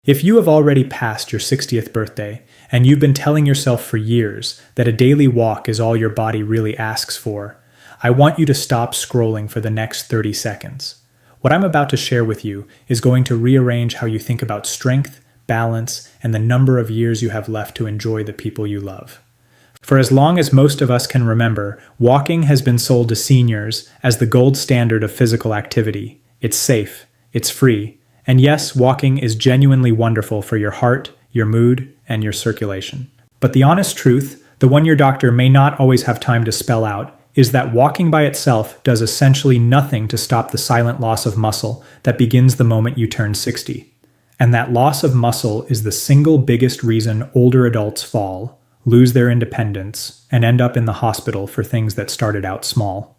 If you have already passed your 60th birthday, and you've been telling yourself for years that a daily walk is all your body really asks for, I want you to stop scrolling for the next 30 seconds. What I'm about to share with you is going to rearrange how you think about strength, balance, and the number of years you have left to enjoy the people you love. For as long as most of us can remember, walking has been sold to seniors as the gold standard of physical activity. It's safe, it's free, and yes, walking is genuinely wonderful for your heart, your mood, and your circulation. But the honest truth, the one your doctor may not always have time to spell out, is that walking by itself does essentially nothing to stop the silent loss of muscle that begins the moment you turn 60. And that loss of muscle is the single biggest reason older adults fall, lose their independence, and end up in the hospital for things that started out small.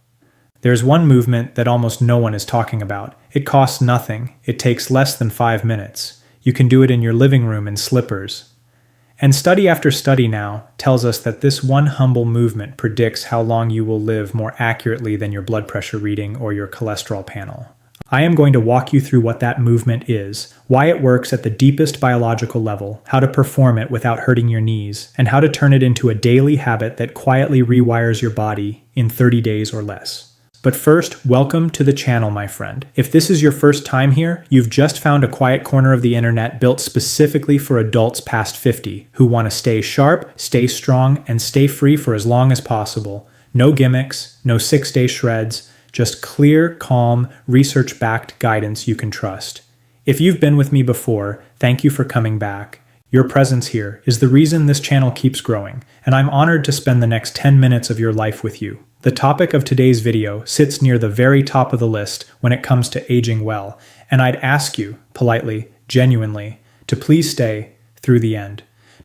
There's one movement that almost no one is talking about. It costs nothing. It takes less than 5 minutes. You can do it in your living room in slippers. And study after study now tells us that this one humble movement predicts how long you will live more accurately than your blood pressure reading or your cholesterol panel. I am going to walk you through what that movement is, why it works at the deepest biological level, how to perform it without hurting your knees, and how to turn it into a daily habit that quietly rewires your body in 30 days or less. But first, welcome to the channel, my friend. If this is your first time here, you've just found a quiet corner of the internet built specifically for adults past 50 who want to stay sharp, stay strong, and stay free for as long as possible. No gimmicks, no 6-day shreds, just clear, calm, research-backed guidance you can trust. If you've been with me before, thank you for coming back. Your presence here is the reason this channel keeps growing, and I'm honored to spend the next 10 minutes of your life with you. The topic of today's video sits near the very top of the list when it comes to aging well, and I'd ask you, politely, genuinely, to please stay through the end.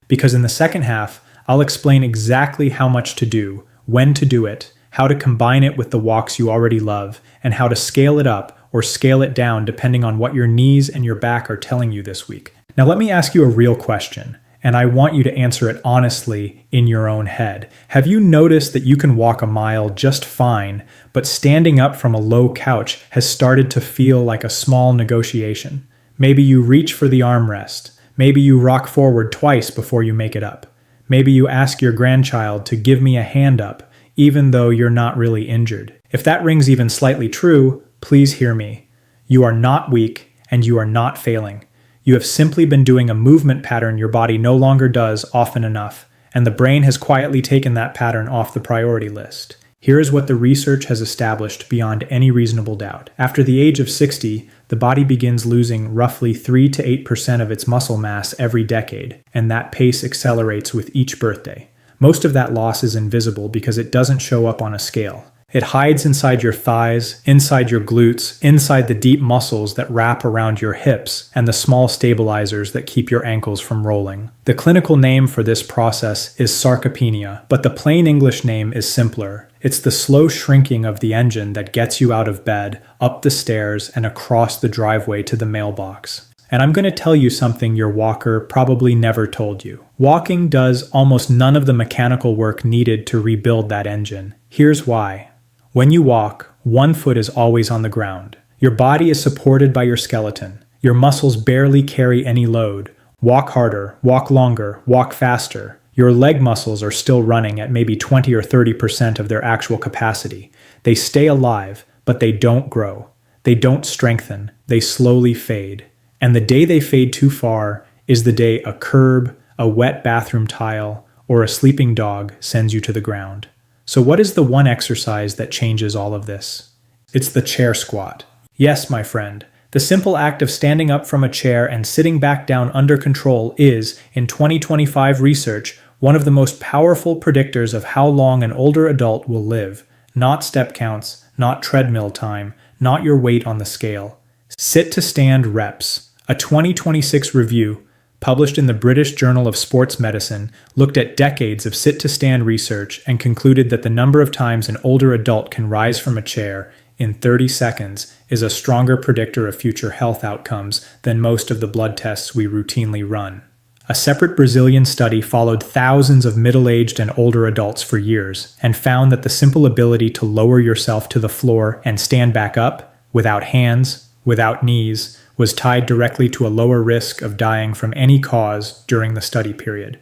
Because in the second half, I'll explain exactly how much to do, when to do it, how to combine it with the walks you already love, and how to scale it up or scale it down depending on what your knees and your back are telling you this week. Now let me ask you a real question, and I want you to answer it honestly in your own head. Have you noticed that you can walk a mile just fine, but standing up from a low couch has started to feel like a small negotiation? Maybe you reach for the armrest. Maybe you rock forward twice before you make it up. Maybe you ask your grandchild to give me a hand up, even though you're not really injured. If that rings even slightly true, please hear me. You are not weak, and you are not failing. You have simply been doing a movement pattern your body no longer does often enough, and the brain has quietly taken that pattern off the priority list. Here is what the research has established beyond any reasonable doubt. After the age of 60, the body begins losing roughly 3 to 8% of its muscle mass every decade, and that pace accelerates with each birthday. Most of that loss is invisible because it doesn't show up on a scale. It hides inside your thighs, inside your glutes, inside the deep muscles that wrap around your hips, and the small stabilizers that keep your ankles from rolling. The clinical name for this process is sarcopenia, but the plain English name is simpler. It's the slow shrinking of the engine that gets you out of bed, up the stairs, and across the driveway to the mailbox. And I'm going to tell you something your walker probably never told you. Walking does almost none of the mechanical work needed to rebuild that engine. Here's why. When you walk, one foot is always on the ground. Your body is supported by your skeleton. Your muscles barely carry any load. Walk harder, walk longer, walk faster. Your leg muscles are still running at maybe 20 or 30% of their actual capacity. They stay alive, but they don't grow. They don't strengthen. They slowly fade. And the day they fade too far is the day a curb, a wet bathroom tile, or a sleeping dog sends you to the ground. So what is the one exercise that changes all of this? It's the chair squat. Yes, my friend, the simple act of standing up from a chair and sitting back down under control is, in 2025 research, one of the most powerful predictors of how long an older adult will live. Not step counts, not treadmill time, not your weight on the scale. Sit to stand reps. A 2026 review, published in the British Journal of Sports Medicine, looked at decades of sit-to-stand research and concluded that the number of times an older adult can rise from a chair in 30 seconds is a stronger predictor of future health outcomes than most of the blood tests we routinely run. A separate Brazilian study followed thousands of middle-aged and older adults for years and found that the simple ability to lower yourself to the floor and stand back up, without hands, without knees, was tied directly to a lower risk of dying from any cause during the study period.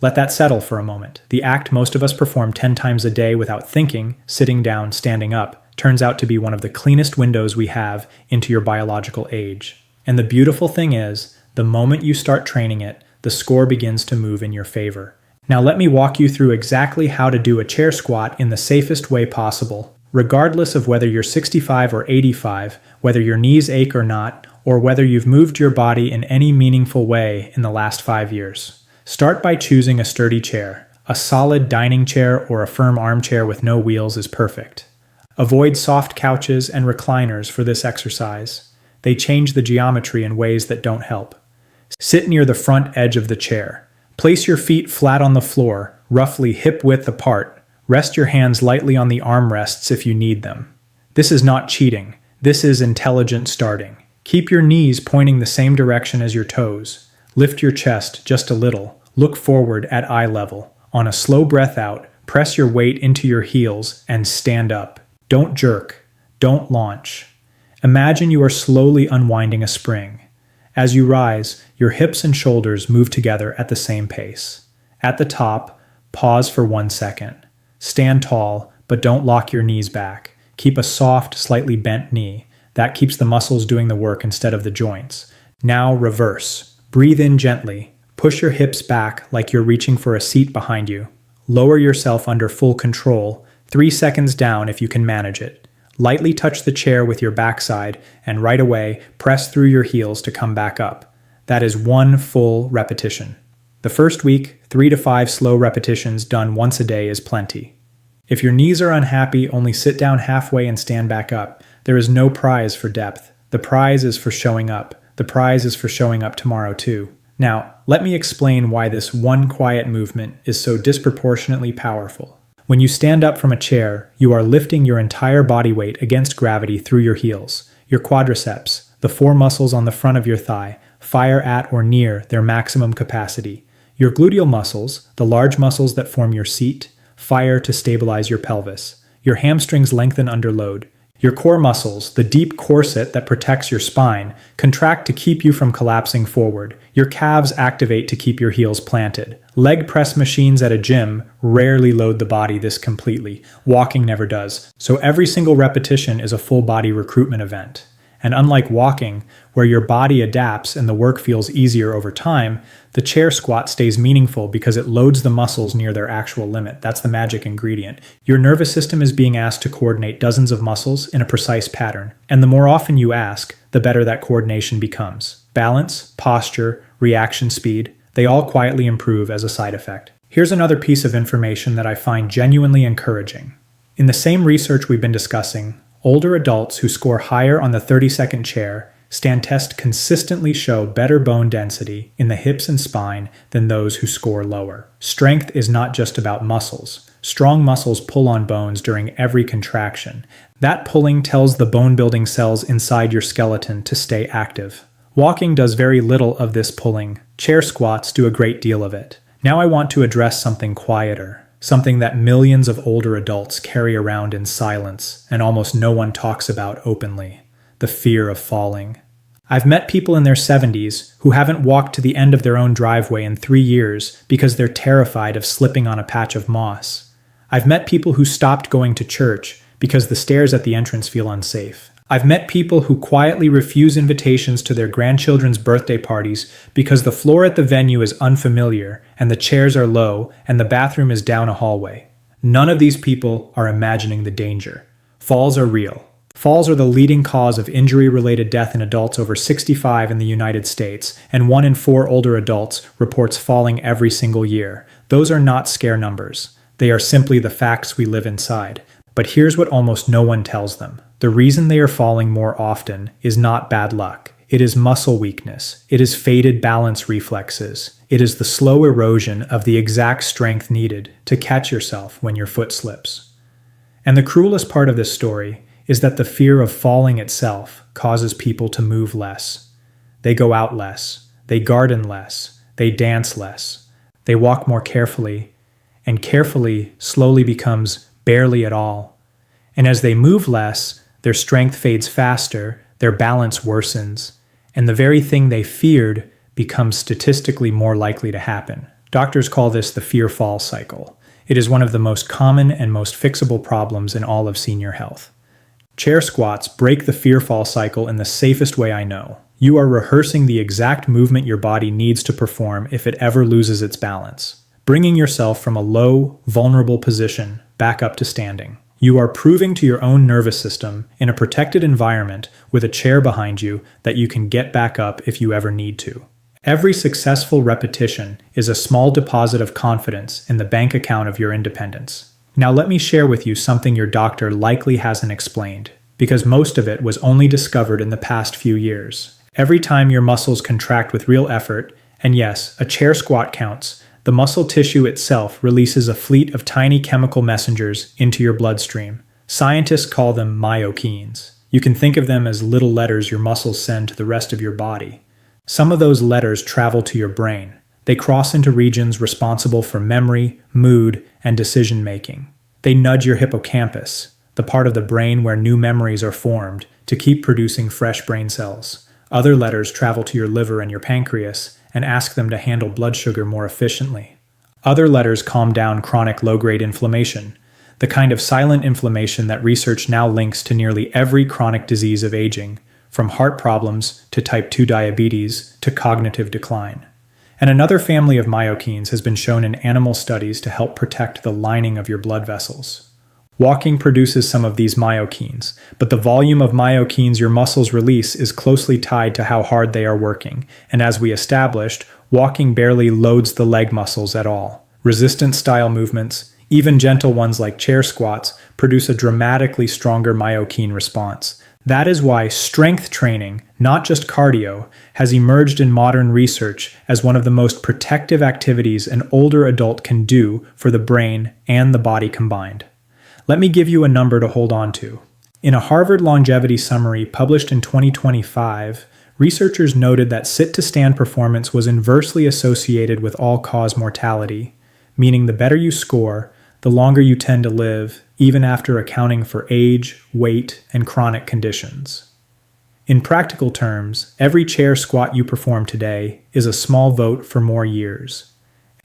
Let that settle for a moment. The act most of us perform 10 times a day without thinking, sitting down, standing up, turns out to be one of the cleanest windows we have into your biological age. And the beautiful thing is, the moment you start training it, the score begins to move in your favor. Now let me walk you through exactly how to do a chair squat in the safest way possible, regardless of whether you're 65 or 85, whether your knees ache or not, or whether you've moved your body in any meaningful way in the last 5 years. Start by choosing a sturdy chair. A solid dining chair or a firm armchair with no wheels is perfect. Avoid soft couches and recliners for this exercise. They change the geometry in ways that don't help. Sit near the front edge of the chair. Place your feet flat on the floor, roughly hip-width apart. Rest your hands lightly on the armrests if you need them. This is not cheating. This is intelligent starting. Keep your knees pointing the same direction as your toes. Lift your chest just a little. Look forward at eye level. On a slow breath out, press your weight into your heels and stand up. Don't jerk. Don't launch. Imagine you are slowly unwinding a spring. As you rise, your hips and shoulders move together at the same pace. At the top, pause for 1 second. Stand tall, but don't lock your knees back. Keep a soft, slightly bent knee. That keeps the muscles doing the work instead of the joints. Now reverse. Breathe in gently. Push your hips back like you're reaching for a seat behind you. Lower yourself under full control, 3 seconds down if you can manage it. Lightly touch the chair with your backside, and right away, press through your heels to come back up. That is 1 full repetition. The first week, 3 to 5 slow repetitions done once a day is plenty. If your knees are unhappy, only sit down halfway and stand back up. There is no prize for depth. The prize is for showing up. The prize is for showing up tomorrow too. Now, let me explain why this one quiet movement is so disproportionately powerful. When you stand up from a chair, you are lifting your entire body weight against gravity through your heels. Your quadriceps, the 4 muscles on the front of your thigh, fire at or near their maximum capacity. Your gluteal muscles, the large muscles that form your seat, fire to stabilize your pelvis. Your hamstrings lengthen under load. Your core muscles, the deep corset that protects your spine, contract to keep you from collapsing forward. Your calves activate to keep your heels planted. Leg press machines at a gym rarely load the body this completely. Walking never does. So every single repetition is a full body recruitment event. And unlike walking, where your body adapts and the work feels easier over time, the chair squat stays meaningful because it loads the muscles near their actual limit. That's the magic ingredient. Your nervous system is being asked to coordinate dozens of muscles in a precise pattern. And the more often you ask, the better that coordination becomes. Balance, posture, reaction speed, they all quietly improve as a side effect. Here's another piece of information that I find genuinely encouraging. In the same research we've been discussing, older adults who score higher on the 30-second chair stand test consistently show better bone density in the hips and spine than those who score lower. Strength is not just about muscles. Strong muscles pull on bones during every contraction. That pulling tells the bone-building cells inside your skeleton to stay active. Walking does very little of this pulling. Chair squats do a great deal of it. Now I want to address something quieter. Something that millions of older adults carry around in silence and almost no one talks about openly: the fear of falling. I've met people in their 70s who haven't walked to the end of their own driveway in 3 years because they're terrified of slipping on a patch of moss. I've met people who stopped going to church because the stairs at the entrance feel unsafe. I've met people who quietly refuse invitations to their grandchildren's birthday parties because the floor at the venue is unfamiliar and the chairs are low and the bathroom is down a hallway. None of these people are imagining the danger. Falls are real. Falls are the leading cause of injury-related death in adults over 65 in the United States, and 1 in 4 older adults reports falling every single year. Those are not scare numbers. They are simply the facts we live inside. But here's what almost no one tells them. The reason they are falling more often is not bad luck. It is muscle weakness. It is faded balance reflexes. It is the slow erosion of the exact strength needed to catch yourself when your foot slips. And the cruelest part of this story is that the fear of falling itself causes people to move less. They go out less. They garden less. They dance less. They walk more carefully. And carefully slowly becomes barely at all. And as they move less, their strength fades faster, their balance worsens, and the very thing they feared becomes statistically more likely to happen. Doctors call this the fear-fall cycle. It is one of the most common and most fixable problems in all of senior health. Chair squats break the fear-fall cycle in the safest way I know. You are rehearsing the exact movement your body needs to perform if it ever loses its balance, bringing yourself from a low, vulnerable position back up to standing. You are proving to your own nervous system in a protected environment with a chair behind you that you can get back up if you ever need to. Every successful repetition is a small deposit of confidence in the bank account of your independence. Now let me share with you something your doctor likely hasn't explained, because most of it was only discovered in the past few years. Every time your muscles contract with real effort, and yes, a chair squat counts, the muscle tissue itself releases a fleet of tiny chemical messengers into your bloodstream. Scientists call them myokines. You can think of them as little letters your muscles send to the rest of your body. Some of those letters travel to your brain. They cross into regions responsible for memory, mood, and decision-making. They nudge your hippocampus, the part of the brain where new memories are formed, to keep producing fresh brain cells. Other letters travel to your liver and your pancreas and ask them to handle blood sugar more efficiently. Other letters calm down chronic low-grade inflammation, the kind of silent inflammation that research now links to nearly every chronic disease of aging, from heart problems to type 2 diabetes to cognitive decline. And another family of myokines has been shown in animal studies to help protect the lining of your blood vessels. Walking produces some of these myokines, but the volume of myokines your muscles release is closely tied to how hard they are working, and as we established, walking barely loads the leg muscles at all. Resistance-style movements, even gentle ones like chair squats, produce a dramatically stronger myokine response. That is why strength training, not just cardio, has emerged in modern research as one of the most protective activities an older adult can do for the brain and the body combined. Let me give you a number to hold on to. In a Harvard longevity summary published in 2025, researchers noted that sit-to-stand performance was inversely associated with all-cause mortality, meaning the better you score, the longer you tend to live, even after accounting for age, weight, and chronic conditions. In practical terms, every chair squat you perform today is a small vote for more years.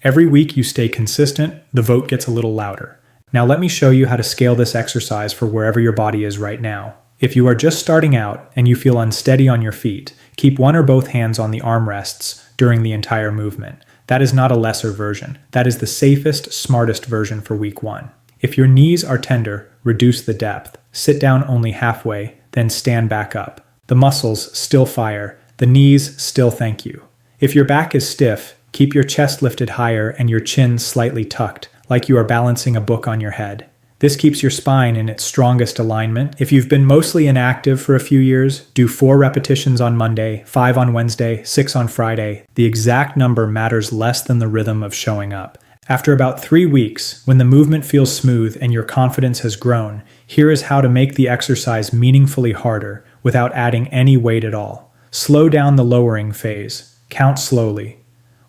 Every week you stay consistent, the vote gets a little louder. Now let me show you how to scale this exercise for wherever your body is right now. If you are just starting out and you feel unsteady on your feet, keep one or both hands on the armrests during the entire movement. That is not a lesser version. That is the safest, smartest version for week 1. If your knees are tender, reduce the depth. Sit down only halfway, then stand back up. The muscles still fire. The knees still thank you. If your back is stiff, keep your chest lifted higher and your chin slightly tucked, like you are balancing a book on your head. This keeps your spine in its strongest alignment. If you've been mostly inactive for a few years, do 4 repetitions on Monday, 5 on Wednesday, 6 on Friday. The exact number matters less than the rhythm of showing up. After about 3 weeks, when the movement feels smooth and your confidence has grown, here is how to make the exercise meaningfully harder without adding any weight at all. Slow down the lowering phase. Count slowly.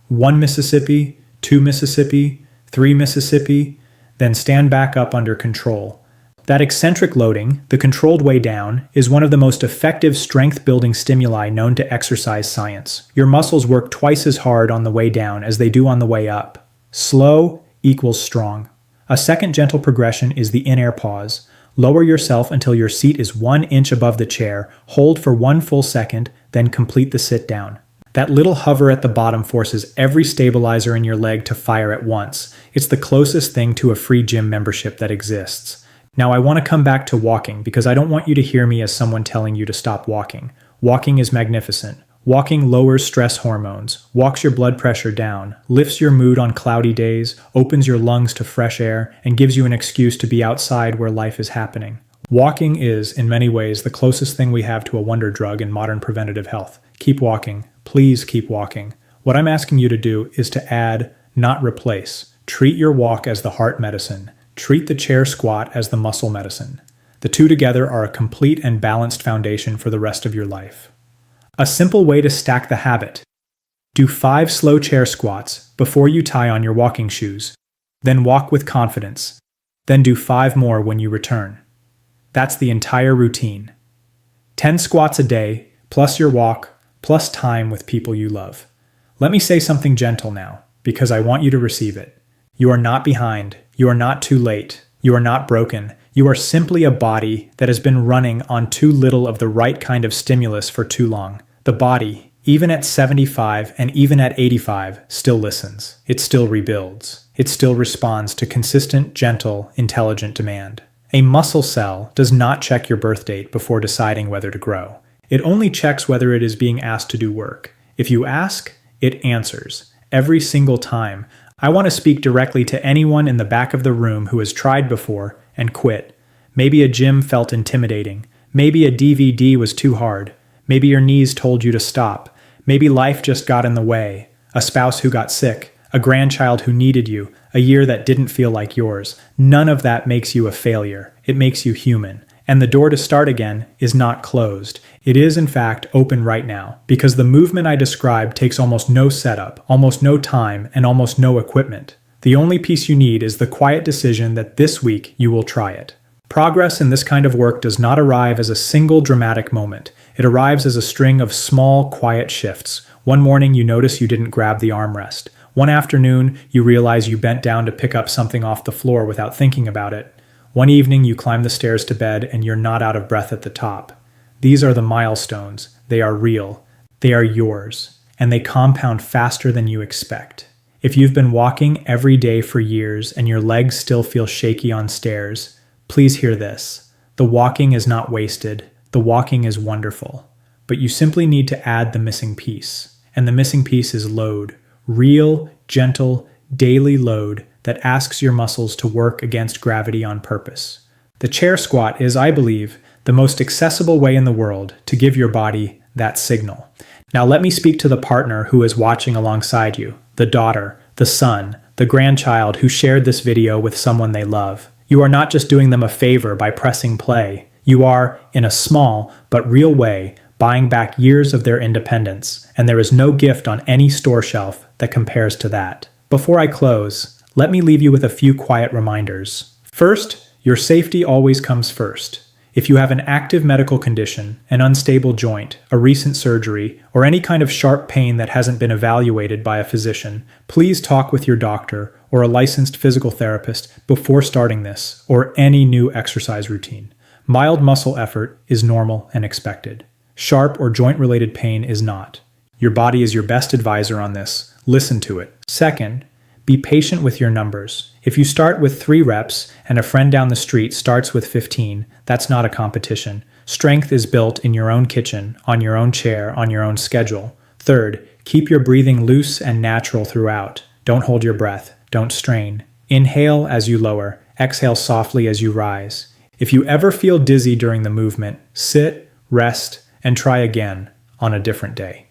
1 Mississippi, 2 Mississippi, 3 Mississippi, then stand back up under control. That eccentric loading, the controlled way down, is one of the most effective strength-building stimuli known to exercise science. Your muscles work twice as hard on the way down as they do on the way up. Slow equals strong. A second gentle progression is the in-air pause. Lower yourself until your seat is 1 inch above the chair, hold for 1 full second, then complete the sit down. That little hover at the bottom forces every stabilizer in your leg to fire at once. It's the closest thing to a free gym membership that exists. Now I want to come back to walking because I don't want you to hear me as someone telling you to stop walking. Walking is magnificent. Walking lowers stress hormones, walks your blood pressure down, lifts your mood on cloudy days, opens your lungs to fresh air, and gives you an excuse to be outside where life is happening. Walking is, in many ways, the closest thing we have to a wonder drug in modern preventative health. Keep walking. Please keep walking. What I'm asking you to do is to add, not replace. Treat your walk as the heart medicine. Treat the chair squat as the muscle medicine. The two together are a complete and balanced foundation for the rest of your life. A simple way to stack the habit. Do 5 slow chair squats before you tie on your walking shoes. Then walk with confidence. Then do 5 more when you return. That's the entire routine. 10 squats a day, plus your walk, plus time with people you love. Let me say something gentle now, because I want you to receive it. You are not behind. You are not too late. You are not broken. You are simply a body that has been running on too little of the right kind of stimulus for too long. The body, even at 75 and even at 85, still listens. It still rebuilds. It still responds to consistent, gentle, intelligent demand. A muscle cell does not check your birth date before deciding whether to grow. It only checks whether it is being asked to do work. If you ask, it answers. Every single time. I want to speak directly to anyone in the back of the room who has tried before and quit. Maybe a gym felt intimidating. Maybe a DVD was too hard. Maybe your knees told you to stop. Maybe life just got in the way. A spouse who got sick. A grandchild who needed you. A year that didn't feel like yours. None of that makes you a failure. It makes you human. And the door to start again is not closed. It is, in fact, open right now, because the movement I described takes almost no setup, almost no time, and almost no equipment. The only piece you need is the quiet decision that this week you will try it. Progress in this kind of work does not arrive as a single dramatic moment. It arrives as a string of small, quiet shifts. One morning you notice you didn't grab the armrest. One afternoon you realize you bent down to pick up something off the floor without thinking about it. One evening you climb the stairs to bed and you're not out of breath at the top. These are the milestones. They are real. They are yours. And they compound faster than you expect. If you've been walking every day for years and your legs still feel shaky on stairs, please hear this. The walking is not wasted. The walking is wonderful. But you simply need to add the missing piece. And the missing piece is load. Real, gentle, daily load that asks your muscles to work against gravity on purpose. The chair squat is, I believe, the most accessible way in the world to give your body that signal. Now let me speak to the partner who is watching alongside you, the daughter, the son, the grandchild who shared this video with someone they love. You are not just doing them a favor by pressing play. You are, in a small but real way, buying back years of their independence, and there is no gift on any store shelf that compares to that. Before I close, let me leave you with a few quiet reminders. First, your safety always comes first. If you have an active medical condition, an unstable joint, a recent surgery, or any kind of sharp pain that hasn't been evaluated by a physician, please talk with your doctor or a licensed physical therapist before starting this or any new exercise routine. Mild muscle effort is normal and expected. Sharp or joint-related pain is not. Your body is your best advisor on this. Listen to it. Second, be patient with your numbers. If you start with 3 reps and a friend down the street starts with 15, that's not a competition. Strength is built in your own kitchen, on your own chair, on your own schedule. Third, keep your breathing loose and natural throughout. Don't hold your breath. Don't strain. Inhale as you lower. Exhale softly as you rise. If you ever feel dizzy during the movement, sit, rest, and try again on a different day.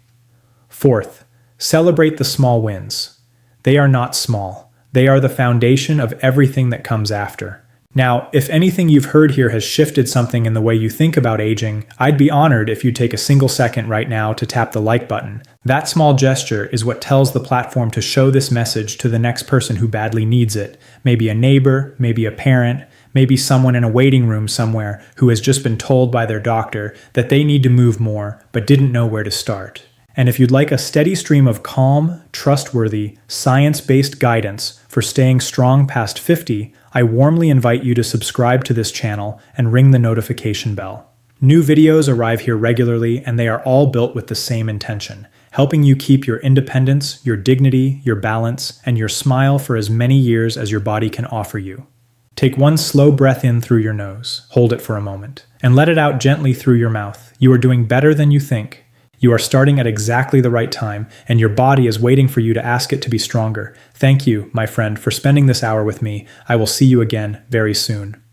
Fourth, celebrate the small wins. They are not small. They are the foundation of everything that comes after. Now, if anything you've heard here has shifted something in the way you think about aging, I'd be honored if you'd take a single second right now to tap the like button. That small gesture is what tells the platform to show this message to the next person who badly needs it. Maybe a neighbor, maybe a parent, maybe someone in a waiting room somewhere who has just been told by their doctor that they need to move more but didn't know where to start. And if you'd like a steady stream of calm, trustworthy, science-based guidance for staying strong past 50, I warmly invite you to subscribe to this channel and ring the notification bell. New videos arrive here regularly, and they are all built with the same intention, helping you keep your independence, your dignity, your balance, and your smile for as many years as your body can offer you. Take one slow breath in through your nose, hold it for a moment, and let it out gently through your mouth. You are doing better than you think. You are starting at exactly the right time, and your body is waiting for you to ask it to be stronger. Thank you, my friend, for spending this hour with me. I will see you again very soon.